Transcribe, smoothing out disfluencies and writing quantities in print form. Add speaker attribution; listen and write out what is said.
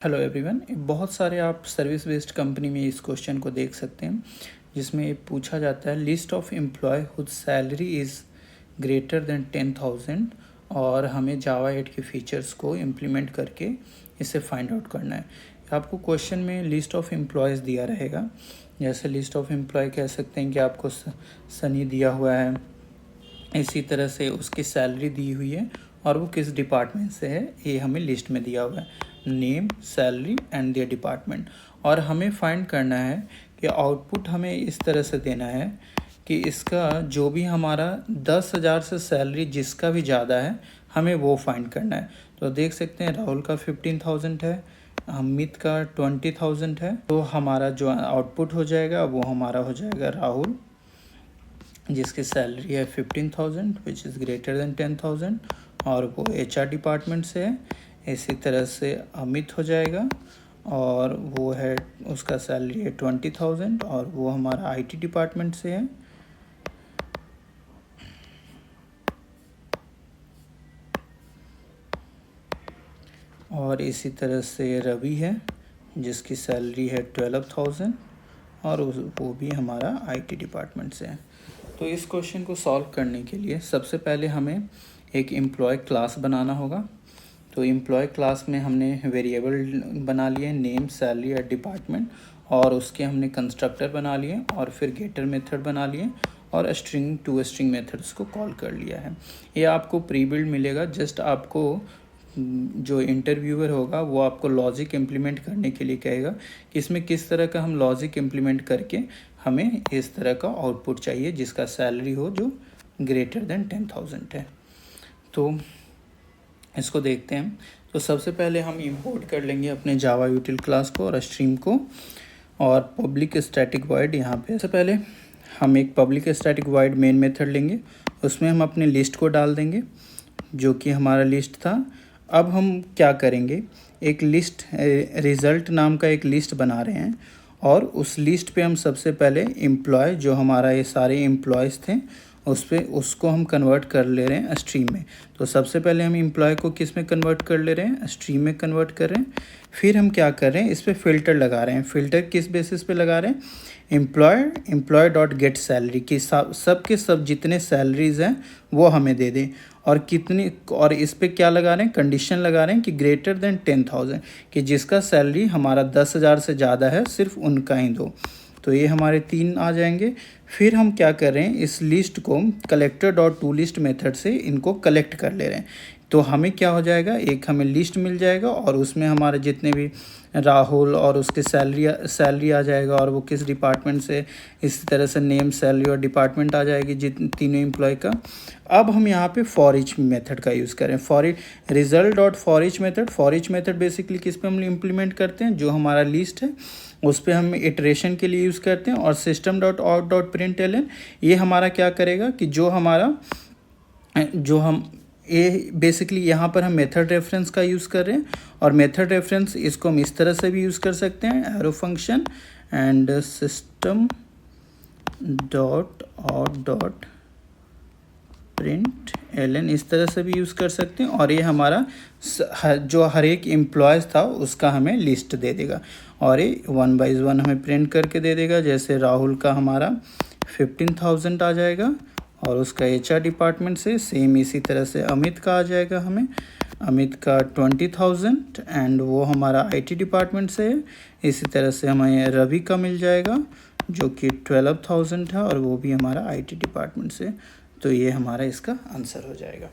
Speaker 1: Hello everyone, बहुत सारे आप सर्विस बेस्ड कंपनी में इस क्वेश्चन को देख सकते हैं जिसमें ये पूछा जाता है list of employ whose salary is greater than 10,000 और हमें जावा 8 के फीचर्स को इम्प्लीमेंट करके इसे फाइंड आउट करना है। आपको क्वेश्चन में लिस्ट ऑफ एम्प्लॉयज़ दिया रहेगा। जैसे लिस्ट ऑफ एम्प्लॉय कह सकते हैं कि आपको सनी दिया हुआ है, इसी तरह से उसकी सैलरी दी हुई है और वो किस डिपार्टमेंट से है ये हमें लिस्ट में दिया हुआ है, name, salary and their department. और हमें फाइंड करना है कि आउटपुट हमें इस तरह से देना है कि इसका जो भी हमारा 10,000 से सैलरी जिसका भी ज़्यादा है हमें वो फाइंड करना है। तो देख सकते हैं राहुल का 15,000 है, अमित का 20,000 है। तो हमारा जो आउटपुट हो जाएगा वो हमारा हो जाएगा राहुल जिसकी सैलरी है 15,000 विच इज़ ग्रेटर देन 10,000 और वो HR डिपार्टमेंट से है। इसी तरह से अमित हो जाएगा और वो है उसका सैलरी है 20,000 और वो हमारा IT डिपार्टमेंट से है। और इसी तरह से रवि है जिसकी सैलरी है 12,000 और वो भी हमारा IT डिपार्टमेंट से है। तो इस क्वेश्चन को सॉल्व करने के लिए सबसे पहले हमें एक एम्प्लॉय क्लास बनाना होगा। तो एम्प्लॉय क्लास में हमने वेरिएबल बना लिए नेम, सैलरी और डिपार्टमेंट, और उसके हमने कंस्ट्रक्टर बना लिए और फिर गेटर मेथड बना लिए और स्ट्रिंग टू स्ट्रिंग मेथड्स को कॉल कर लिया है। ये आपको प्री बिल्ड मिलेगा। जस्ट आपको जो इंटरव्यूअर होगा वो आपको लॉजिक इम्प्लीमेंट करने के लिए कहेगा कि इसमें किस तरह का हम लॉजिक इम्प्लीमेंट करके हमें इस तरह का आउटपुट चाहिए जिसका सैलरी हो जो ग्रेटर देन 10,000 है। तो इसको देखते हैं। तो सबसे पहले हम इंपोर्ट कर लेंगे अपने जावा यूटिल क्लास को और स्ट्रीम को और पब्लिक स्टैटिक वॉइड। यहाँ पे सबसे पहले हम एक public static void main method लेंगे, उसमें हम अपनी लिस्ट को डाल देंगे जो कि हमारा लिस्ट था। अब हम क्या करेंगे, एक लिस्ट रिज़ल्ट नाम का एक लिस्ट बना रहे हैं और उस लिस्ट पे हम सबसे पहले एम्प्लॉय जो हमारा ये सारे एम्प्लॉयज़ थे उस पर उसको हम कन्वर्ट कर ले रहे हैं स्ट्रीम में। तो सबसे पहले हम एम्प्लॉय को किस में कन्वर्ट कर ले रहे हैं, स्ट्रीम में कन्वर्ट कर रहे हैं। फिर हम क्या कर रहे हैं, इस पर फ़िल्टर लगा रहे हैं। फ़िल्टर किस बेसिस पे लगा रहे हैं, एम्प्लॉय डॉट गेट सैलरी की सब के सब जितने सैलरीज़ हैं वो हमें दे दें और कितनी, और इस पे क्या लगा रहे हैं, कंडीशन लगा रहे हैं कि ग्रेटर देन 10,000 कि जिसका सैलरी हमारा 10,000 से ज़्यादा है सिर्फ उनका ही दो। तो ये हमारे 3 आ जाएंगे। फिर हम क्या कर रहे हैं, इस लिस्ट को collector dot to list method से इनको कलेक्ट कर ले रहे हैं। तो हमें क्या हो जाएगा, एक हमें लिस्ट मिल जाएगा और उसमें हमारे जितने भी राहुल और उसके सैलरी आ जाएगा और वो किस डिपार्टमेंट से, इसी तरह से नेम, सैलरी और डिपार्टमेंट आ जाएगी जितने तीनों एम्प्लॉय का। अब हम यहाँ पे फॉर ईच मेथड का यूज़ करें, result dot for each method. For each method basically किस पे हम इम्प्लीमेंट करते हैं, जो हमारा लिस्ट है उस पर हम इटरेशन के लिए यूज़ करते हैं। और system dot out dot print L N, ये हमारा क्या करेगा कि ये बेसिकली यहाँ पर हम मेथड रेफरेंस का यूज़ कर रहे हैं। और मेथड रेफरेंस इसको हम इस तरह से भी यूज़ कर सकते हैं, arrow function and system dot out dot print L N, इस तरह से भी यूज़ कर सकते हैं। और ये हमारा जो हर एक एम्प्लॉयज़ था उसका हमें लिस्ट दे देगा और ये 1 बाय 1 हमें प्रिंट करके दे देगा। जैसे राहुल का हमारा 15,000 आ जाएगा और उसका HR डिपार्टमेंट से सेम इसी तरह से अमित का आ जाएगा, हमें अमित का 20,000 एंड वो हमारा IT डिपार्टमेंट से है। इसी तरह से हमें रवि का मिल जाएगा जो कि 12,000 है और वो भी हमारा IT डिपार्टमेंट से। तो ये हमारा इसका आंसर हो जाएगा।